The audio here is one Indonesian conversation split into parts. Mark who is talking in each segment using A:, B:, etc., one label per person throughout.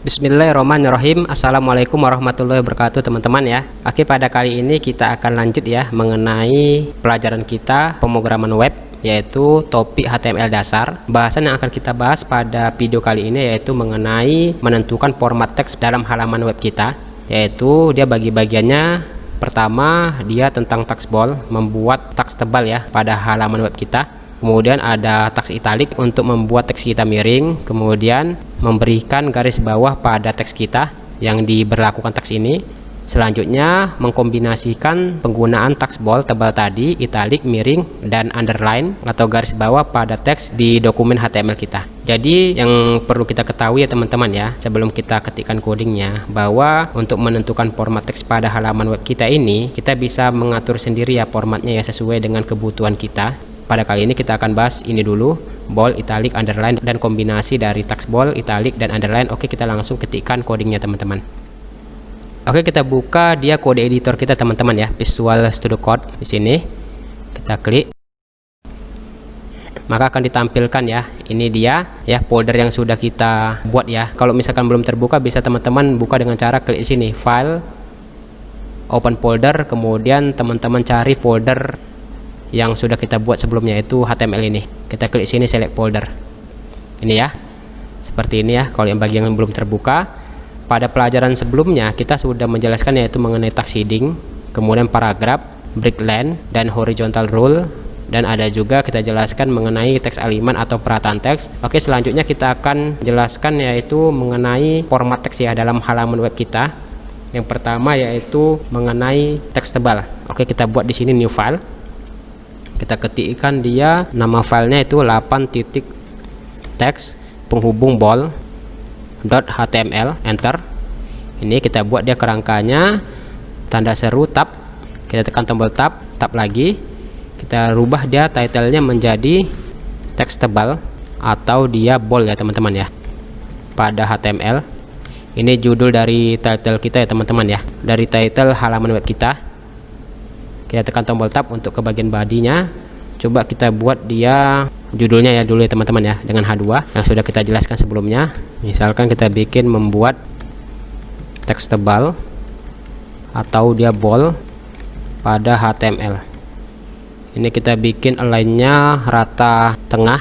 A: Bismillahirrahmanirrahim. Assalamualaikum warahmatullahi wabarakatuh teman-teman ya. Oke, pada kali ini kita akan lanjut ya mengenai pelajaran kita pemrograman web, yaitu topik HTML dasar. Bahasan yang akan kita bahas pada video kali ini yaitu mengenai menentukan format teks dalam halaman web kita, yaitu dia bagi bagiannya. Pertama, dia tentang taskball, membuat teks tebal ya pada halaman web kita. Kemudian ada teks italik untuk membuat teks kita miring. Kemudian memberikan garis bawah pada teks kita yang diberlakukan teks ini. Selanjutnya mengkombinasikan penggunaan taskball tebal tadi, italik, miring, dan underline atau garis bawah pada teks di dokumen HTML kita. Jadi yang perlu kita ketahui ya teman-teman ya, sebelum kita ketikkan codingnya, bahwa untuk menentukan format teks pada halaman web kita ini, kita bisa mengatur sendiri ya formatnya ya sesuai dengan kebutuhan kita. Pada kali ini kita akan bahas ini dulu, bold, italic, underline, dan kombinasi dari teks bold, italic, dan underline. Oke, kita langsung ketikkan codingnya teman-teman. Oke, kita buka dia kode editor kita teman-teman ya, Visual Studio Code. Di sini kita klik, maka akan ditampilkan ya, ini dia ya folder yang sudah kita buat ya. Kalau misalkan belum terbuka, bisa teman-teman buka dengan cara klik di sini, file, open folder, kemudian teman-teman cari folder yang sudah kita buat sebelumnya, itu HTML ini. Kita klik sini, select folder. Ini ya, seperti ini ya. Kalau yang bagian yang belum terbuka, pada pelajaran sebelumnya kita sudah menjelaskan yaitu mengenai task heading, kemudian paragraf, break length, dan horizontal rule, dan ada juga kita jelaskan mengenai teks alignment atau perataan teks. Oke, selanjutnya kita akan jelaskan yaitu mengenai format teks ya dalam halaman web kita. Yang pertama yaitu mengenai teks tebal. Oke, kita buat di sini new file. Kita ketikkan dia nama filenya itu 8.teks penghubung bold.html, enter. Ini kita buat dia kerangkanya tanda seru tab, kita tekan tombol tab lagi, kita rubah dia titlenya menjadi teks tebal atau dia bold ya teman-teman ya pada HTML. Ini judul dari title kita ya teman-teman ya, dari title halaman web kita. Kita tekan tombol tab untuk ke bagian bodinya. Coba kita buat dia judulnya ya dulu ya teman-teman ya, dengan H2 yang sudah kita jelaskan sebelumnya. Misalkan kita bikin membuat teks tebal atau dia bold pada HTML. Ini kita bikin align-nya rata tengah.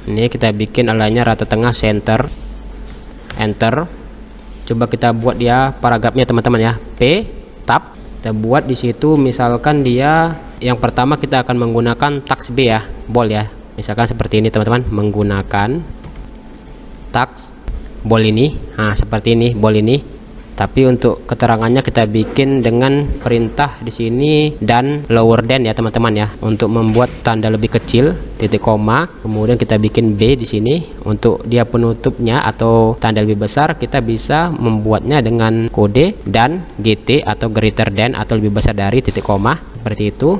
A: Ini kita bikin align-nya rata tengah, center, enter. Coba kita buat dia paragrafnya teman-teman ya, P tab. Kita buat di situ misalkan dia yang pertama kita akan menggunakan teks B ya, bold ya. Misalkan seperti ini teman-teman, menggunakan teks bold ini. Nah, seperti ini bold ini. Tapi untuk keterangannya kita bikin dengan perintah di sini dan lower than ya teman-teman ya, untuk membuat tanda lebih kecil, titik koma, kemudian kita bikin B di sini. Untuk dia penutupnya atau tanda lebih besar, kita bisa membuatnya dengan kode dan GT atau greater than atau lebih besar dari titik koma, seperti itu.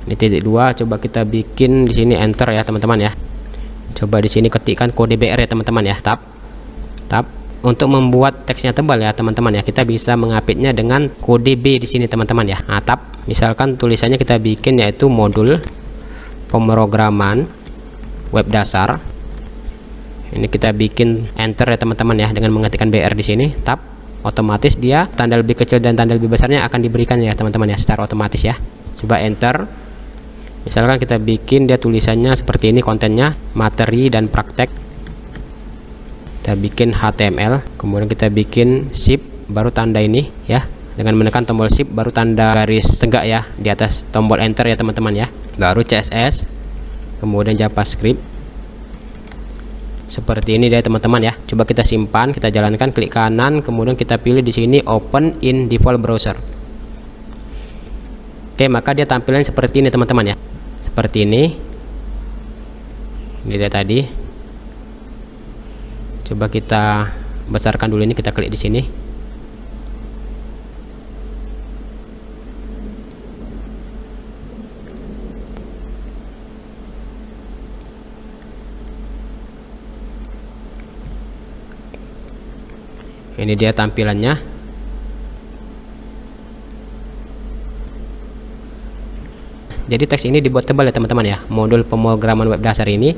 A: Ini titik 2, coba kita bikin di sini, enter ya teman-teman ya. Coba di sini ketikkan kode BR ya teman-teman ya, tab. Untuk membuat teksnya tebal ya teman-teman ya, kita bisa mengapitnya dengan kode B di sini teman-teman ya. Nah, tab, misalkan tulisannya kita bikin yaitu modul pemrograman web dasar. Ini kita bikin enter ya teman-teman ya, dengan mengetikkan BR di sini, tab. Otomatis dia tanda lebih kecil dan tanda lebih besarnya akan diberikan ya teman-teman ya, secara otomatis ya. Coba enter. Misalkan kita bikin dia tulisannya seperti ini, kontennya materi dan praktek. Kita bikin HTML, kemudian kita bikin shift baru tanda ini ya, dengan menekan tombol shift baru tanda garis tegak ya di atas tombol enter ya teman-teman ya, baru CSS, kemudian JavaScript seperti ini deh teman-teman ya. Coba kita simpan, kita jalankan, klik kanan, kemudian kita pilih di sini open in default browser. Oke, maka dia tampilan seperti ini teman-teman ya, seperti ini dia tadi. Coba kita besarkan dulu, ini kita klik di sini. Ini dia tampilannya. Jadi teks ini dibuat tebal ya teman-teman ya. Modul pemrograman web dasar ini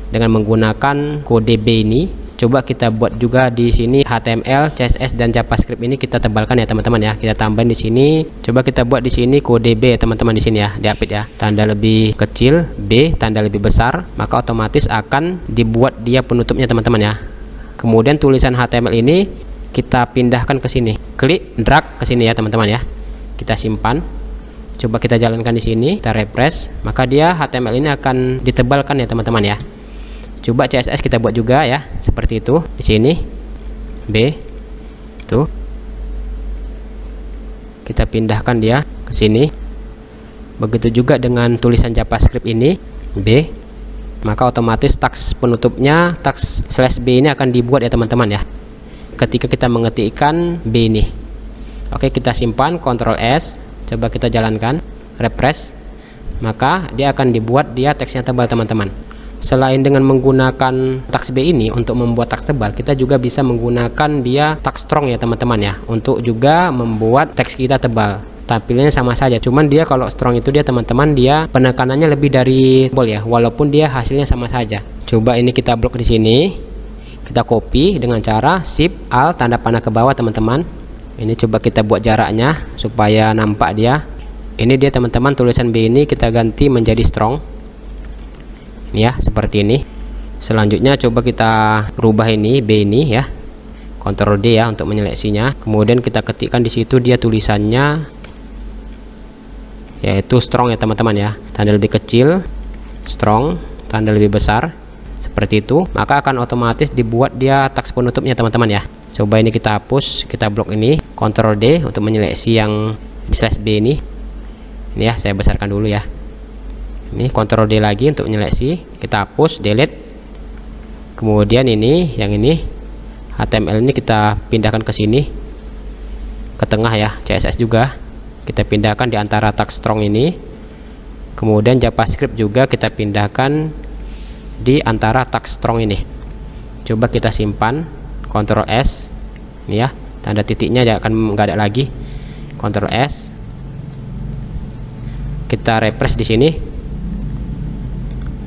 A: dengan menggunakan kode B ini Coba kita buat juga di sini HTML, CSS dan JavaScript ini kita tebalkan ya teman-teman ya. Kita tambahin di sini. Coba kita buat di sini kode B ya teman-teman di sini ya, diapit ya. Tanda lebih kecil, B tanda lebih besar, maka otomatis akan dibuat dia penutupnya teman-teman ya. Kemudian tulisan HTML ini kita pindahkan ke sini. Klik drag ke sini ya teman-teman ya. Kita simpan. Coba kita jalankan di sini, kita refresh, maka dia HTML ini akan ditebalkan ya teman-teman ya. Coba CSS kita buat juga ya, seperti itu. Di sini B tuh. Kita pindahkan dia ke sini. Begitu juga dengan tulisan JavaScript ini B, maka otomatis teks penutupnya, teks /B ini akan dibuat ya teman-teman ya. Ketika kita mengetikkan B ini. Oke, kita simpan, Ctrl S. Coba kita jalankan, refresh, maka dia akan dibuat dia teksnya tebal teman-teman. Selain dengan menggunakan teks B ini untuk membuat teks tebal, kita juga bisa menggunakan dia teks strong ya teman-teman ya, untuk juga membuat teks kita tebal. Tampilannya sama saja, cuman dia kalau strong itu dia teman-teman dia penekanannya lebih dari bold ya, walaupun dia hasilnya sama saja. Coba ini kita blok di sini, kita copy dengan cara Shift Alt tanda panah ke bawah teman-teman. Ini coba kita buat jaraknya supaya nampak dia. Ini dia teman-teman, tulisan B ini kita ganti menjadi strong. Ini ya, seperti ini. Selanjutnya coba kita rubah ini B ini ya. Ctrl D ya untuk menyeleksinya. Kemudian kita ketikkan di situ dia tulisannya yaitu strong ya teman-teman ya. Tanda lebih kecil, strong, tanda lebih besar. Seperti itu, maka akan otomatis dibuat dia teks penutupnya teman-teman ya. Coba ini kita hapus, kita blok ini, Ctrl D untuk menyeleksi yang di /B ini. Ini ya, saya besarkan dulu ya. Ini Ctrl D lagi untuk menyeleksi, kita hapus, delete. Kemudian ini, yang ini HTML ini kita pindahkan ke sini, ke tengah ya. CSS juga kita pindahkan di antara teks strong ini. Kemudian JavaScript juga kita pindahkan di antara teks strong ini. Coba kita simpan, Ctrl S, ini ya, tanda titiknya akan nggak ada lagi. Ctrl S, kita refresh di sini,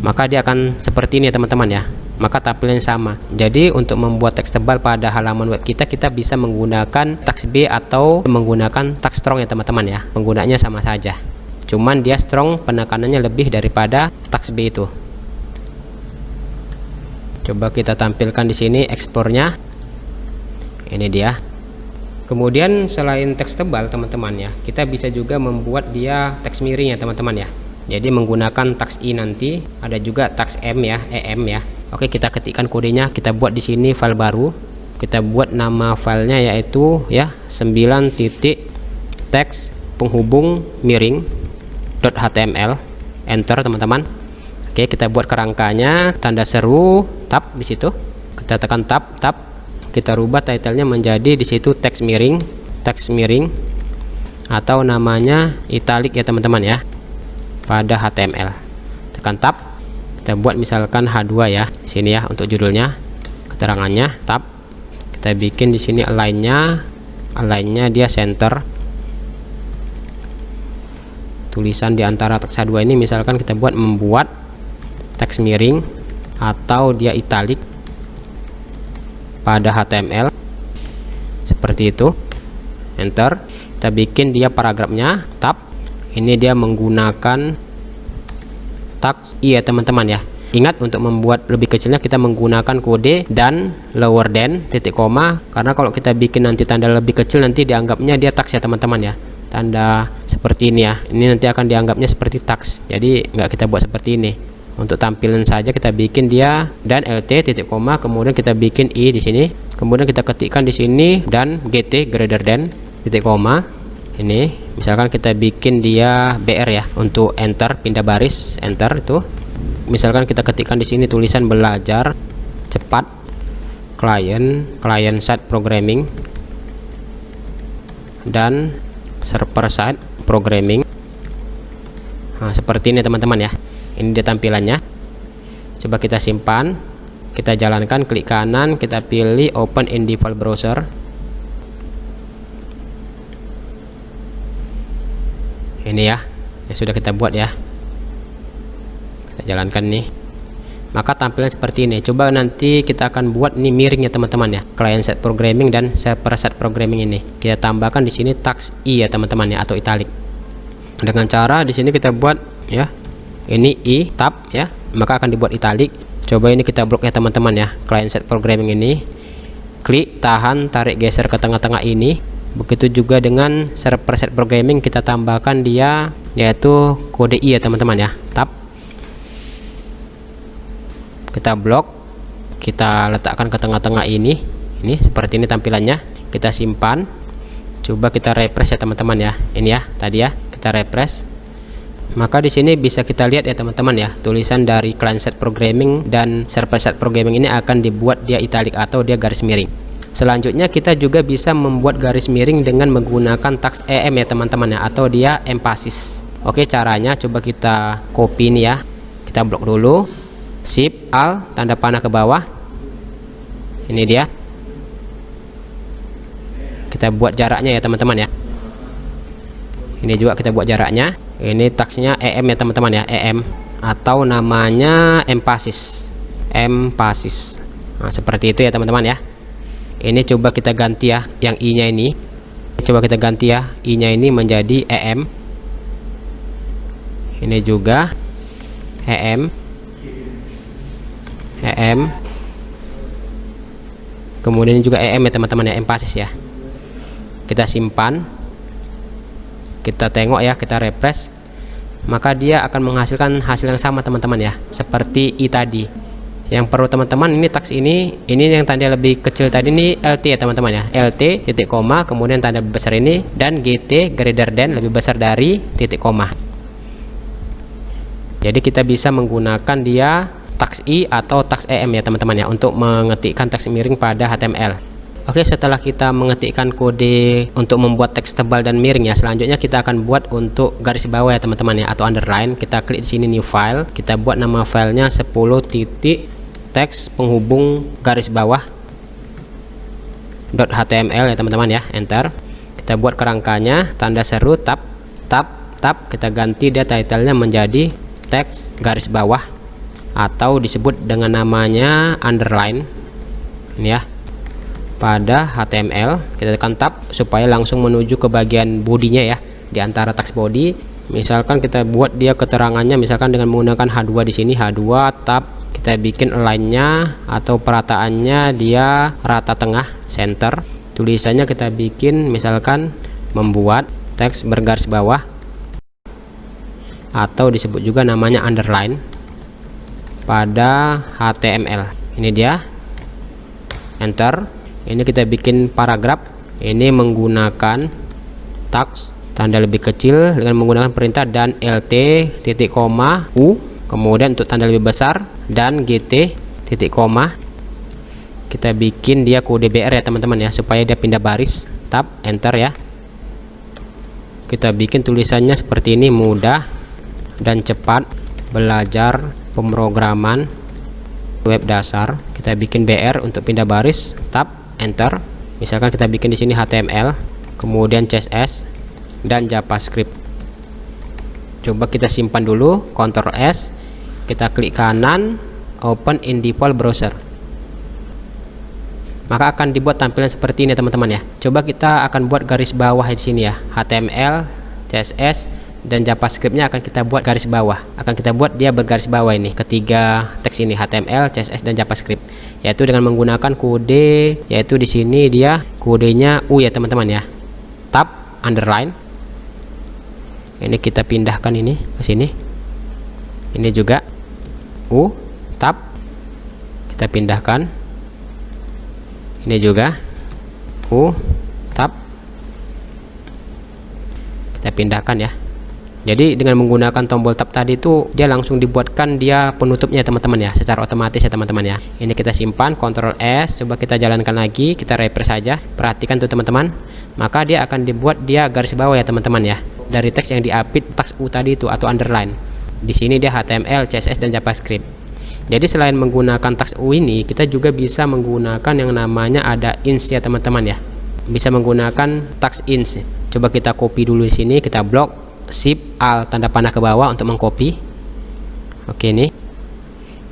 A: maka dia akan seperti ini ya teman-teman ya. Maka tampilannya sama. Jadi untuk membuat teks tebal pada halaman web kita, kita bisa menggunakan teks B atau menggunakan teks strong ya teman-teman ya. Penggunaannya sama saja. Cuman dia strong penekanannya lebih daripada teks B itu. Coba kita tampilkan di sini ekspornya. Ini dia. Kemudian selain teks tebal teman-teman ya, kita bisa juga membuat dia teks miring ya teman-teman ya. Jadi menggunakan teks I nanti, ada juga teks M ya, EM ya. Oke, kita ketikkan kodenya, kita buat di sini file baru. Kita buat nama filenya yaitu ya 9 titik teks penghubung miring .html. Enter teman-teman. Oke, kita buat kerangkanya, tanda seru, tab di situ. Kita tekan tab. Kita rubah titlenya menjadi di situ teks miring atau namanya italic ya teman-teman ya pada HTML. Tekan tab, kita buat misalkan H2 ya di sini ya untuk judulnya, keterangannya, tab. Kita bikin di sini align-nya dia center. Tulisan di antara teks H2 ini misalkan kita membuat teks miring atau dia italic pada HTML seperti itu. Enter. Kita bikin dia paragrafnya, tab. Ini dia menggunakan teks I ya teman-teman ya. Ingat untuk membuat lebih kecilnya kita menggunakan kode dan lower than titik koma, karena kalau kita bikin nanti tanda lebih kecil nanti dianggapnya dia teks ya teman-teman ya. Tanda seperti ini ya, ini nanti akan dianggapnya seperti teks, jadi nggak kita buat seperti ini. Untuk tampilan saja kita bikin dia dan lt titik koma, kemudian kita bikin I di sini, kemudian kita ketikkan di sini dan gt greater than titik koma. Ini misalkan kita bikin dia br ya, untuk enter pindah baris, enter itu. Misalkan kita ketikkan di sini tulisan belajar cepat client side programming dan server side programming. Nah, seperti ini teman-teman ya. Ini dia tampilannya. Coba kita simpan, kita jalankan, klik kanan, kita pilih open in default browser. Ini ya, yang sudah kita buat ya. Kita jalankan nih. maka tampilan seperti ini. Coba nanti kita akan buat ini miring ya teman-teman ya, client side programming dan server side programming ini. Kita tambahkan di sini tax I ya teman-teman ya, atau italic. Dengan cara di sini kita buat ya, ini I tab ya, maka akan dibuat italic. Coba ini kita blok ya teman-teman ya, client side programming ini. Klik, tahan, tarik, geser ke tengah-tengah ini. Begitu juga dengan server side programming, kita tambahkan dia yaitu kode I ya teman-teman ya, tab. Kita blok, kita letakkan ke tengah-tengah ini seperti ini tampilannya. Kita simpan, coba kita refresh ya teman-teman ya, ini ya tadi ya, kita refresh. Maka di sini bisa kita lihat ya teman-teman ya, tulisan dari client side programming dan server side programming ini akan dibuat dia italic atau dia garis miring. Selanjutnya kita juga bisa membuat garis miring dengan menggunakan tax EM ya teman-teman ya, atau dia emphasis. Oke, caranya coba kita copy ini ya, kita blok dulu, Shift Alt tanda panah ke bawah, ini dia. Kita buat jaraknya ya teman-teman ya, ini juga kita buat jaraknya. Ini taxnya EM ya teman-teman ya, EM atau namanya emphasis. Nah, seperti itu ya teman-teman ya. Ini coba kita ganti ya, yang I nya ini coba kita ganti ya, I nya ini menjadi EM. Ini juga EM, kemudian juga EM ya teman-teman ya, emphasis ya. Kita simpan, kita tengok ya, kita refresh, maka dia akan menghasilkan hasil yang sama teman-teman ya, seperti I tadi. Yang perlu teman-teman, ini tax ini yang tanda lebih kecil tadi ini LT ya teman-teman ya, LT titik koma, kemudian tanda besar ini, dan GT greater than lebih besar dari titik koma. Jadi kita bisa menggunakan dia tax I atau tax EM ya teman-teman ya, untuk mengetikkan teks miring pada HTML. Oke, setelah kita mengetikkan kode untuk membuat teks tebal dan miring ya, selanjutnya kita akan buat untuk garis bawah ya teman-teman ya, atau underline. Kita klik di sini new file, kita buat nama filenya 10 titik teks penghubung garis bawah .html ya teman-teman ya, enter. Kita buat kerangkanya tanda seru tab, kita ganti dia titlenya menjadi teks garis bawah atau disebut dengan namanya underline ini ya. Pada HTML kita tekan tab supaya langsung menuju ke bagian bodinya ya, di antara teks body. Misalkan kita buat dia keterangannya misalkan dengan menggunakan H2 di sini, H2 tab, kita bikin align-nya atau perataannya dia rata tengah center. Tulisannya kita bikin misalkan membuat teks bergaris bawah atau disebut juga namanya underline pada HTML. Ini dia, enter. Ini kita bikin paragraf, ini menggunakan tax tanda lebih kecil dengan menggunakan perintah dan LT titik koma U, kemudian untuk tanda lebih besar dan GT titik koma. Kita bikin dia kode BR ya teman-teman ya, supaya dia pindah baris. Tab, enter ya. Kita bikin tulisannya seperti ini, mudah dan cepat belajar pemrograman web dasar. Kita bikin BR untuk pindah baris. Tab, enter. Misalkan kita bikin di sini HTML, kemudian CSS dan JavaScript. Coba kita simpan dulu, Ctrl S, kita klik kanan, open in default browser. Maka akan dibuat tampilan seperti ini teman-teman ya. Coba kita akan buat garis bawah di sini ya, HTML, CSS dan JavaScriptnya akan kita buat garis bawah. Akan kita buat dia bergaris bawah ini, ketiga teks ini, HTML, CSS dan JavaScript, yaitu dengan menggunakan kode, yaitu di sini dia kodenya U ya teman-teman ya. Tab, underline. Ini kita pindahkan ini ke sini. Ini juga U, tab. Kita pindahkan. Ini juga U, tab. Kita pindahkan ya. Jadi dengan menggunakan tombol tab tadi itu dia langsung dibuatkan dia penutupnya teman-teman ya, secara otomatis ya teman-teman ya. Ini kita simpan, Ctrl S, coba kita jalankan lagi, kita refresh saja. Perhatikan tuh teman-teman, maka dia akan dibuat dia garis bawah ya teman-teman ya, dari teks yang diapit teks U tadi itu atau underline. Di sini dia HTML, CSS dan JavaScript. Jadi selain menggunakan teks U ini, kita juga bisa menggunakan yang namanya ada ins ya teman-teman ya. Bisa menggunakan teks ins. Coba kita copy dulu di sini, kita blok, Shift Alt tanda panah ke bawah untuk mengcopy. Oke, ini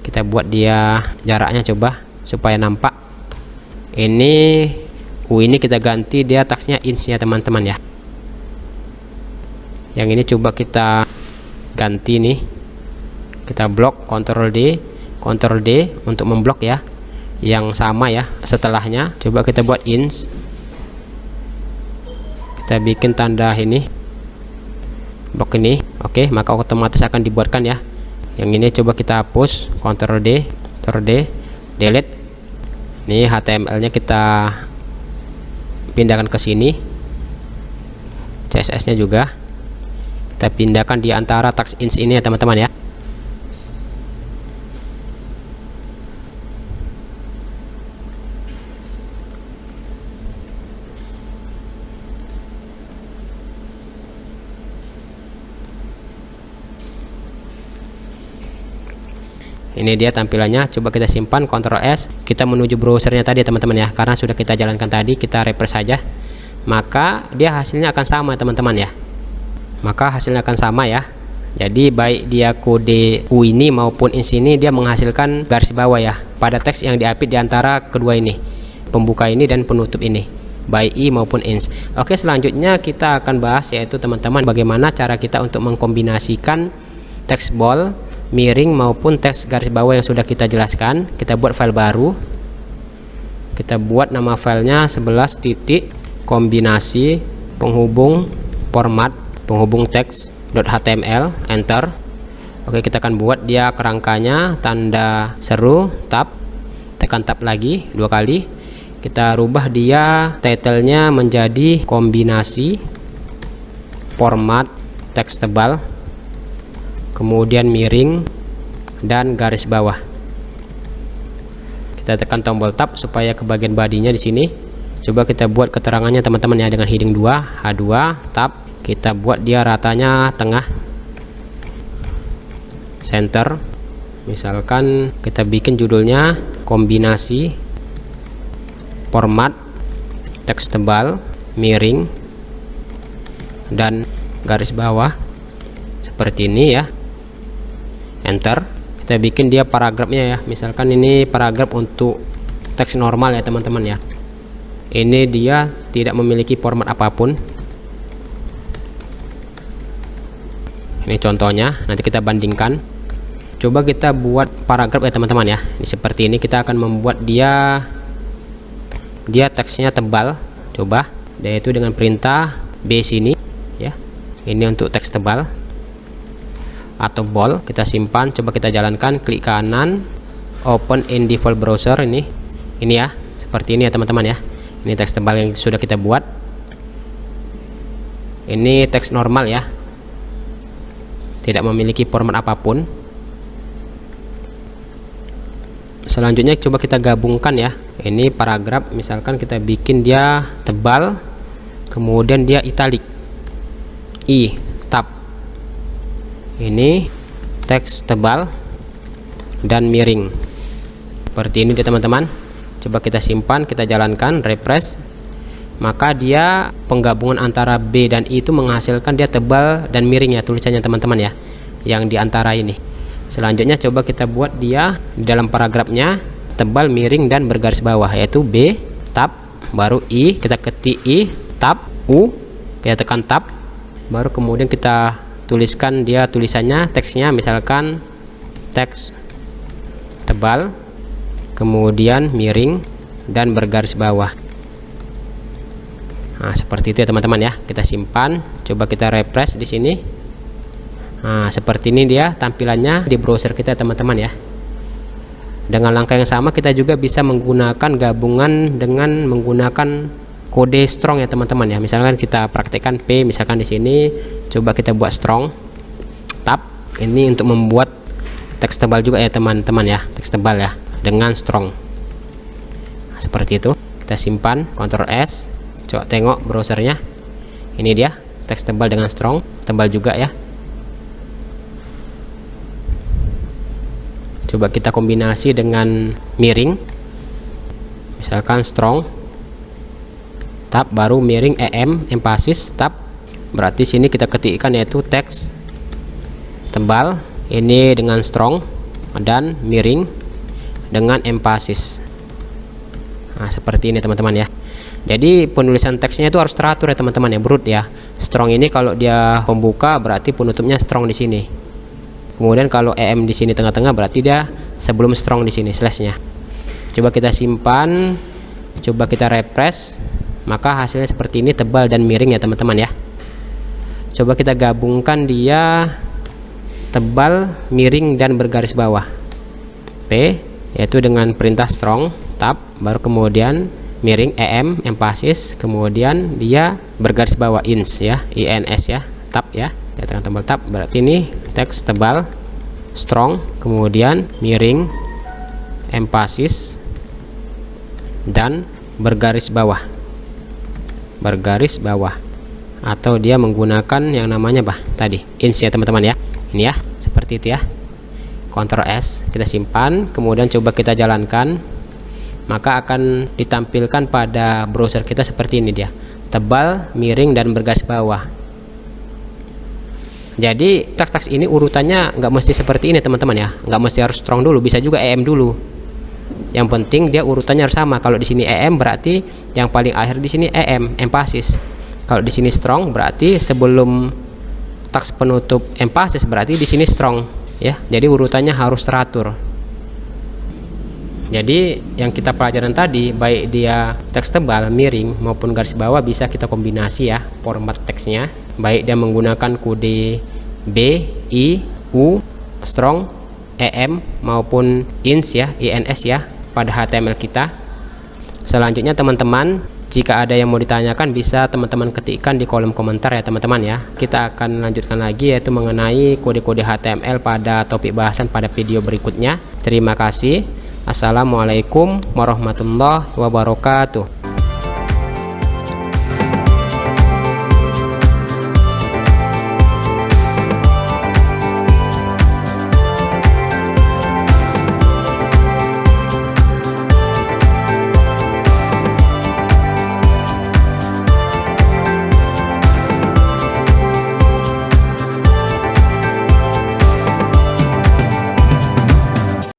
A: Kita buat dia jaraknya coba supaya nampak. Ini ini kita ganti dia teksnya inch ya teman-teman ya. Yang ini coba kita ganti nih. Kita blok, Ctrl D untuk memblok ya. Yang sama ya setelahnya. Coba kita buat inch. Kita bikin tanda ini, blok ini. Oke, maka otomatis akan dibuatkan ya. Yang ini coba kita hapus, Ctrl D, delete. Ini HTML-nya kita pindahkan ke sini. CSS-nya juga kita pindahkan di antara teks inch ini ya teman-teman ya. Ini dia tampilannya. Coba kita simpan, Ctrl S. Kita menuju browsernya tadi teman-teman ya, karena sudah kita jalankan tadi. Kita refresh saja, maka dia hasilnya akan sama teman-teman ya. Maka hasilnya akan sama ya. Jadi baik dia kode U ini maupun inch ini, dia menghasilkan garis bawah ya pada teks yang diapit di antara kedua ini, pembuka ini dan penutup ini, baik I maupun inch. Oke, selanjutnya kita akan bahas yaitu teman-teman bagaimana cara kita untuk mengkombinasikan teks bold, miring maupun teks garis bawah yang sudah kita jelaskan. Kita buat file baru. Kita buat nama filenya 11 titik kombinasi penghubung format penghubung teks.html, enter. Oke, kita akan buat dia kerangkanya tanda seru, tab, tekan tab lagi 2 kali. Kita rubah dia titlenya menjadi kombinasi format teks tebal, kemudian miring dan garis bawah. Kita tekan tombol tab supaya ke bagian badinya di sini. Coba kita buat keterangannya teman-teman ya dengan heading 2, H2, tab. Kita buat dia ratanya tengah, center. Misalkan kita bikin judulnya kombinasi format teks tebal, miring dan garis bawah, seperti ini ya. Enter. Kita bikin dia paragrafnya ya. Misalkan ini paragraf untuk teks normal ya teman-teman ya. Ini dia tidak memiliki format apapun. Ini contohnya, nanti kita bandingkan. Coba kita buat paragraf ya teman-teman ya. Ini seperti ini, kita akan membuat dia teksnya tebal. Coba, yaitu dengan perintah B sini ya. Ini untuk teks tebal atau bold. Kita simpan, coba kita jalankan, klik kanan, open in default browser. Ini ya, seperti ini ya teman-teman ya. Ini teks tebal yang sudah kita buat. Ini teks normal ya, tidak memiliki format apapun. Selanjutnya coba kita gabungkan ya. Ini paragraf, misalkan kita bikin dia tebal, kemudian dia italic, I, tab. Ini teks tebal dan miring, seperti ini dia teman-teman. Coba kita simpan, kita jalankan, refresh. Maka dia penggabungan antara B dan I itu menghasilkan dia tebal dan miring ya tulisannya teman-teman ya, yang di antara ini. Selanjutnya coba kita buat dia di dalam paragrafnya tebal, miring dan bergaris bawah, yaitu B, tab, baru I, kita ketik I, tab, U, kita tekan tab, baru kemudian kita tuliskan dia tulisannya, teksnya misalkan teks tebal, kemudian miring dan bergaris bawah. Nah, seperti itu ya teman-teman ya. Kita simpan, coba kita refresh di sini. Nah, seperti ini dia tampilannya di browser kita teman-teman ya. Dengan langkah yang sama kita juga bisa menggunakan gabungan dengan menggunakan kode strong ya teman-teman ya. Misalkan kita praktekkan P, misalkan di sini coba kita buat strong, tab. Ini untuk membuat teks tebal juga ya teman-teman ya, teks tebal ya dengan strong. Nah, seperti itu. Kita simpan, Ctrl S. Coba tengok browsernya. Ini dia teks tebal dengan strong, tebal juga ya. Coba kita kombinasi dengan miring. Misalkan strong, tab, baru miring EM, emphasis, tab. Berarti sini kita ketikkan yaitu teks tebal, ini dengan strong, dan miring dengan empasis. Nah, seperti ini teman-teman ya. Jadi penulisan teksnya itu harus teratur ya teman-teman ya, brut ya. Strong ini kalau dia pembuka berarti penutupnya strong di sini. Kemudian kalau em di sini tengah-tengah berarti dia sebelum strong di sini slashnya. Coba kita simpan, coba kita refresh, maka hasilnya seperti ini, tebal dan miring ya teman-teman ya. Coba kita gabungkan dia tebal, miring dan bergaris bawah. P yaitu dengan perintah strong, tab, baru kemudian miring em empasis, kemudian dia bergaris bawah ins ya, ins ya, tab ya, tengah tebal tab, berarti ini teks tebal, strong, kemudian miring, empasis dan bergaris bawah, atau dia menggunakan yang namanya tadi ins ya teman-teman ya. Ini ya, seperti itu ya. Ctrl S, kita simpan, kemudian coba kita jalankan, maka akan ditampilkan pada browser kita seperti ini dia, tebal, miring dan bergaris bawah. Jadi teks-teks ini urutannya nggak mesti seperti ini teman-teman ya, nggak mesti harus strong dulu, bisa juga em dulu. Yang penting dia urutannya harus sama. Kalau di sini em berarti yang paling akhir di sini em empasis. Kalau di sini strong berarti sebelum teks penutup empasis berarti di sini strong ya. Jadi urutannya harus teratur. Jadi yang kita pelajaran tadi, baik dia teks tebal, miring maupun garis bawah, bisa kita kombinasi ya format teksnya, baik dia menggunakan kode B, I, U, strong, em maupun ins ya, ins ya pada HTML kita. Selanjutnya teman-teman, jika ada yang mau ditanyakan bisa teman-teman ketikkan di kolom komentar ya teman-teman ya. Kita akan lanjutkan lagi yaitu mengenai kode-kode HTML pada topik bahasan pada video berikutnya. Terima kasih. Assalamualaikum warahmatullahi wabarakatuh.